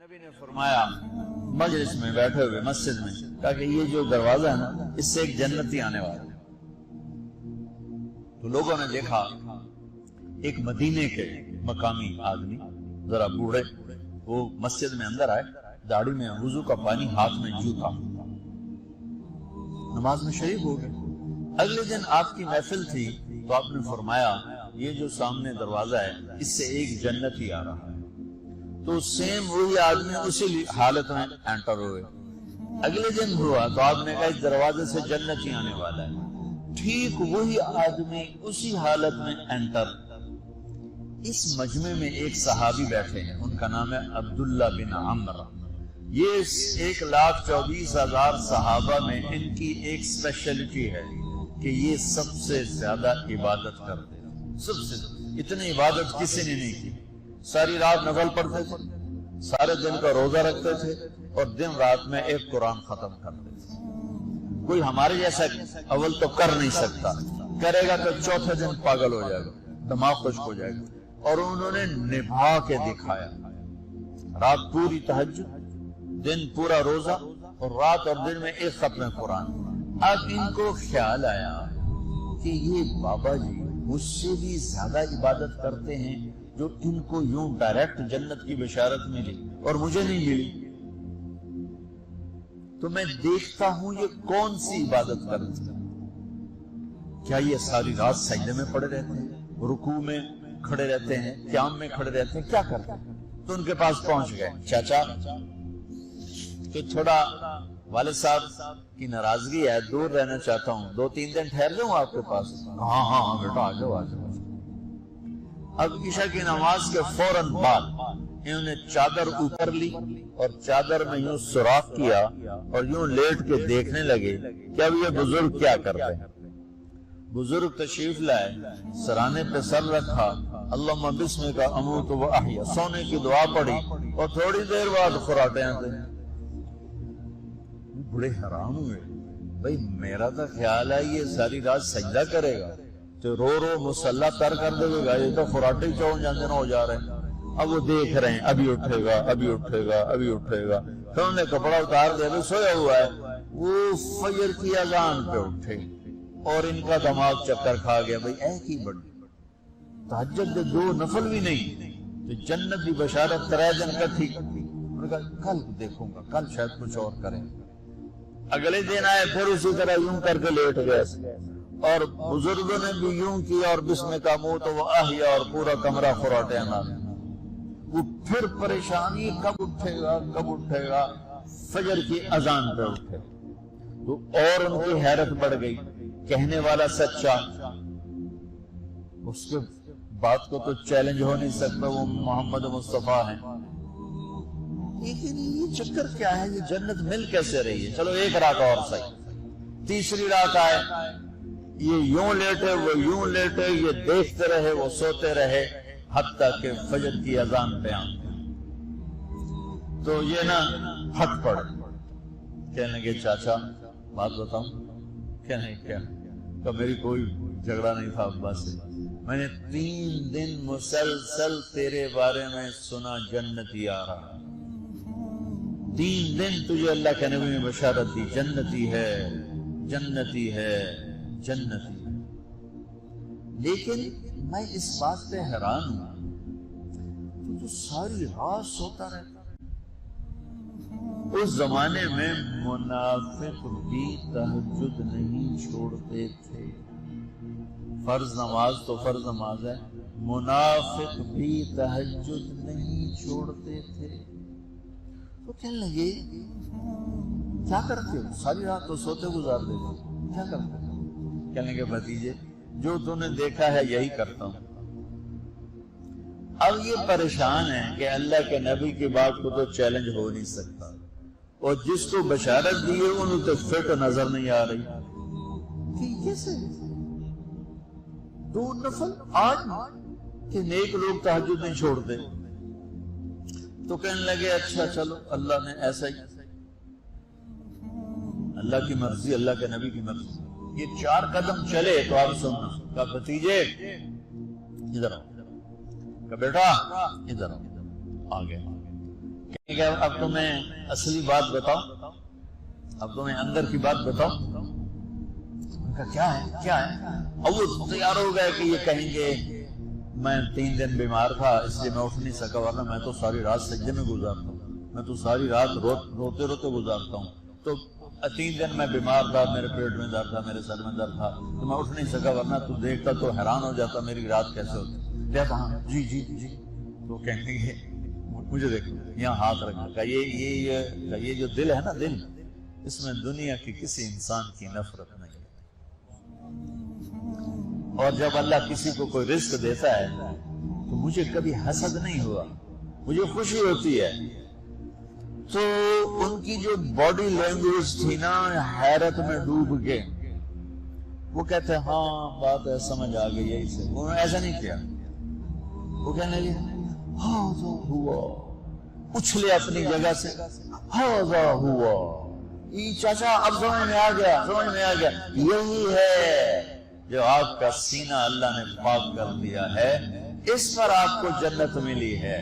نبی نے فرمایا مجلس میں بیٹھے ہوئے مسجد میں کہا کہ یہ جو دروازہ ہے نا اس سے ایک جنتی آنے والا ہے۔ تو لوگوں نے دیکھا ایک مدینے کے مقامی آدمی ذرا بوڑھے وہ مسجد میں اندر آئے، داڑھی میں وضو کا پانی، ہاتھ میں جوتا، نماز میں شریک ہو گئے۔ اگلے دن آپ کی محفل تھی تو آپ نے فرمایا یہ جو سامنے دروازہ ہے اس سے ایک جنتی آ رہا ہے۔ تو سیم وہی آدمی اسی حالت میں انٹر ہوئے۔ اگلے دن ہوا تو آپ نے کہا اس دروازے سے جنتی آنے والا ہے، ٹھیک وہی آدمی اسی حالت میں انٹر۔ اس مجمع میں ایک صحابی بیٹھے ہیں، ان کا نام ہے عبداللہ بن عمر۔ یہ 1,24,000 صحابہ میں ان کی ایک اسپیشلٹی ہے کہ یہ سب سے زیادہ عبادت کرتے ہیں، سب سے اتنی عبادت کسی نے نہیں کی۔ ساری رات نفل پڑھتے تھے، سارے دن کا روزہ رکھتے تھے اور دن رات میں ایک قرآن ختم کرتے تھے۔ کوئی ہمارے جیسا اول تو کر نہیں سکتا، کرے گا تو چوتھے دن پاگل ہو جائے گا، دماغ خشک ہو جائے گا۔ اور انہوں نے نبھا کے دکھایا، رات پوری تہجد، دن پورا روزہ، اور رات اور دن میں ایک ختم قرآن۔ اب ان کو خیال آیا کہ یہ بابا جی مجھ سے بھی زیادہ عبادت کرتے ہیں جو ان کو یوں ڈائریکٹ جنت کی بشارت ملی اور مجھے نہیں ملی، تو میں دیکھتا ہوں یہ کون سی عبادت کرتے ہیں۔ کیا یہ ساری رات سجدے میں پڑے رہتے ہیں، رکوع میں کھڑے رہتے ہیں، قیام میں کھڑے رہتے ہیں، کیا کرتے ہیں؟ تو ان کے پاس پہنچ گئے، چاچا کہ تھوڑا والد صاحب کی ناراضگی ہے، دور رہنا چاہتا ہوں، 2-3 دن ٹھہر جاؤں آپ کے پاس؟ ہاں ہاں ہاں بیٹا آ جاؤ آ جاؤ۔ اب عشاء کی نماز کے فوراً بعد انہوں نے چادر اوپر لی اور چادر میں یوں سوراخ کیا اور یوں لیٹ کے دیکھنے لگے کہ اب یہ بزرگ کیا کرتے ہیں۔ بزرگ تشریف لائے، سرانے پہ سر رکھا، اللہم بسمک اموت و احیا، سونے کی دعا پڑھی اور تھوڑی دیر بعد خراٹے آتے ہیں۔ بڑے حیران ہوئے، بھئی میرا تو خیال ہے یہ ساری رات سجدہ کرے گا تو رو رو مسلح تر کر دے گا، یہ تو خراٹے چون جاندے نہ ہو جا رہے ہیں۔ اب وہ دیکھ رہے ہیں ابھی اٹھے گا ابھی اٹھے گا ابھی اٹھے گا، پھر انہوں نے کپڑا اتار دیا، سویا ہوا ہے۔ وہ فجر کی اذان پہ اٹھے اور ان کا دماغ چکر کھا گیا، بھئی اے کی بڑی تہجد دے 2 نفل بھی نہیں تو جنت دی بشارت 3 دن کٹھی۔ انہوں نے کہا کل دیکھوں گا، کل شاید کچھ اور کریں۔ اگلے دن آئے پھر اسی طرح یوں کر کے لیٹ گئے اور بزرگوں نے بھی یوں کیا اور بسمک اموت و احیا اور پورا کمرہ خراٹے نہ۔ وہ پھر پریشانی کب اٹھے گا کب اٹھے گا، فجر کی اذان پہ اٹھے تو اور ان کی حیرت بڑھ گئی، کہنے والا سچا، اس کے بات کو تو چیلنج ہو نہیں سکتا، وہ محمد مصطفیٰ ہیں، لیکن یہ چکر کیا ہے، یہ جنت مل کیسے رہی ہے؟ چلو ایک رات اور صحیح۔ تیسری رات آئے، یہ یوں لیٹے وہ یوں لیٹے، یہ دیکھتے رہے وہ سوتے رہے، حتیٰ کہ فجر کی اذان پہ آئے تو یہ نا ہٹ پڑے، کہنے لگے چاچا بات بتاؤں؟ کہنے کیا کہ میری کوئی جھگڑا نہیں تھا ابا سے، میں نے 3 دن مسلسل تیرے بارے میں سنا جنتی آ رہا، 3 دن تجھے اللہ کے نبی نے بشارت دی جنتی ہے جنتی ہے جنتی ہے، لیکن میں اس بات پہ حیران ہوں تو ساری رات سوتا رہتا۔ اس زمانے میں منافق بھی تہجد نہیں چھوڑتے تھے، فرض نماز تو فرض نماز ہے، منافق بھی تہجد نہیں چھوڑتے تھے۔ تو کہنے لگے کیا کرتے ہو، ساری رات تو سوتے گزار دیتے، کیا کرتے ہو؟ کہنے لگے بھتیجے جو تو نے دیکھا ہے یہی کرتا ہوں۔ اب یہ پریشان ہے کہ اللہ کے نبی کی بات کو تو چیلنج ہو نہیں سکتا، اور جس کو بشارت دی ہے انہوں تو فٹ نظر نہیں آ رہی کہ کیسے 2 نفل آج کہ نیک لوگ تہجد نہیں چھوڑتے۔ تو کہنے لگے اچھا چلو اللہ نے ایسا ہی، اللہ کی مرضی اللہ کے نبی کی مرضی۔ یہ 4 قدم چلے تو آپ سننا، کہا بھتیجے ادھر آؤ، کہا بیٹا ادھر آؤ، آگے کہ اب تمہیں اصلی بات بتاؤ، اب تمہیں اندر کی بات بتاؤ. ان کا کیا ہے؟ اب وہ تیار ہو گئے کہ یہ کہیں گے میں 3 دن بیمار تھا اس لیے میں اٹھ نہیں سکا، ورنہ میں تو ساری رات سجدے میں گزارتا ہوں، میں تو ساری رات روتے روتے گزارتا ہوں. تو 3 دن میں بیمار تھا، میرے پیٹ میں درد تھا، میرے سر میں درد تھا، تو میں اٹھ نہیں سکا، ورنہ تو دیکھتا تو حیران ہو جاتا میری رات کیسے ہوتی. کہتا ہاں جی. تو کہنے گے مجھے دیکھو یہاں ہاتھ رکھا، یہ جو دل ہے نا، دل اس میں دنیا کی کسی انسان کی نفرت نہیں. اور جب اللہ کسی کو کوئی رزق دیتا ہے تو مجھے کبھی حسد نہیں ہوا، مجھے خوشی ہوتی ہے. تو ان کی جو باڈی لینگویج تھی نا، حیرت میں ڈوب کے وہ کہتے ہیں ہاں بات ہے سمجھ آ گئی یہی سے. انہوں نے ایسا نہیں کیا، وہ کہنے لگے ہاضا ہوا، اچھلے اپنی جگہ سے ہاضا ہوا. چاچا اب سمجھ میں آ گیا، یہی ہے جو آپ کا سینہ اللہ نے پاک کر دیا ہے، اس پر آپ کو جنت ملی ہے.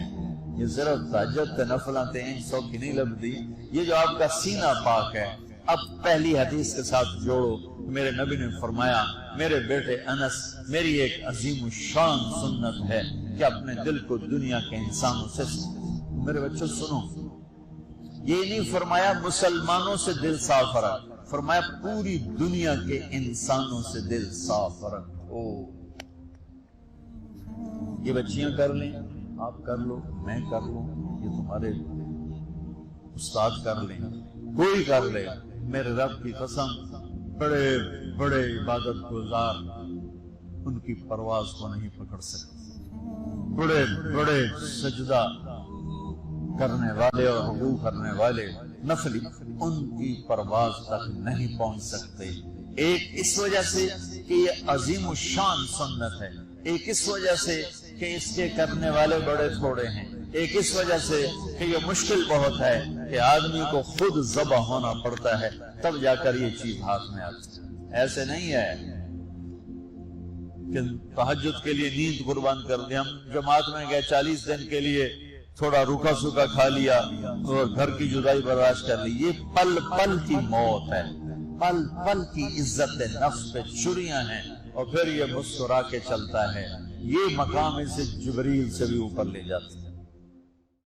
یہ صرف تہجد نفلاں 300 کی نہیں لبدی، یہ جو آپ کا سینہ پاک ہے. اب پہلی حدیث کے ساتھ جوڑو، میرے نبی نے فرمایا میرے بیٹے انس، میری ایک عظیم الشان سنت ہے کہ اپنے دل کو دنیا کے انسانوں سے، میرے بچوں سنو، یہ نہیں فرمایا مسلمانوں سے دل صاف رکھ، فرمایا پوری دنیا کے انسانوں سے دل صاف رکھو. یہ بچیاں کر لیں، آپ کر لو، میں کر لوں، یہ تمہارے استاد کر لیں، کوئی کر لے، میرے رب کی قسم بڑے بڑے عبادت گزار ان کی پرواز کو نہیں پکڑ سکتے. بڑے بڑے سجدہ کرنے والے اور رکوع کرنے والے نفلی ان کی پرواز تک نہیں پہنچ سکتے. ایک اس وجہ سے کہ یہ عظیم الشان سنت ہے، ایک اس وجہ سے کہ اس کے کرنے والے بڑے تھوڑے ہیں، ایک اس وجہ سے کہ یہ مشکل بہت ہے کہ آدمی کو خود ذبح ہونا پڑتا ہے تب جا کر یہ چیز ہاتھ میں آتی ہے. ایسے نہیں ہے کہ تہجد کے لیے نیند قربان کر دی. ہم جماعت میں گئے 40 دن کے لیے، تھوڑا روکھا سوکھا کھا لیا اور گھر کی جدائی برداشت کر لی. یہ پل پل کی موت ہے، پل پل کی عزت نفس پہ چھریاں ہیں، اور پھر یہ مسکرا کے چلتا ہے. یہ مقام اسے جبریل سے بھی اوپر لے جاتا ہے.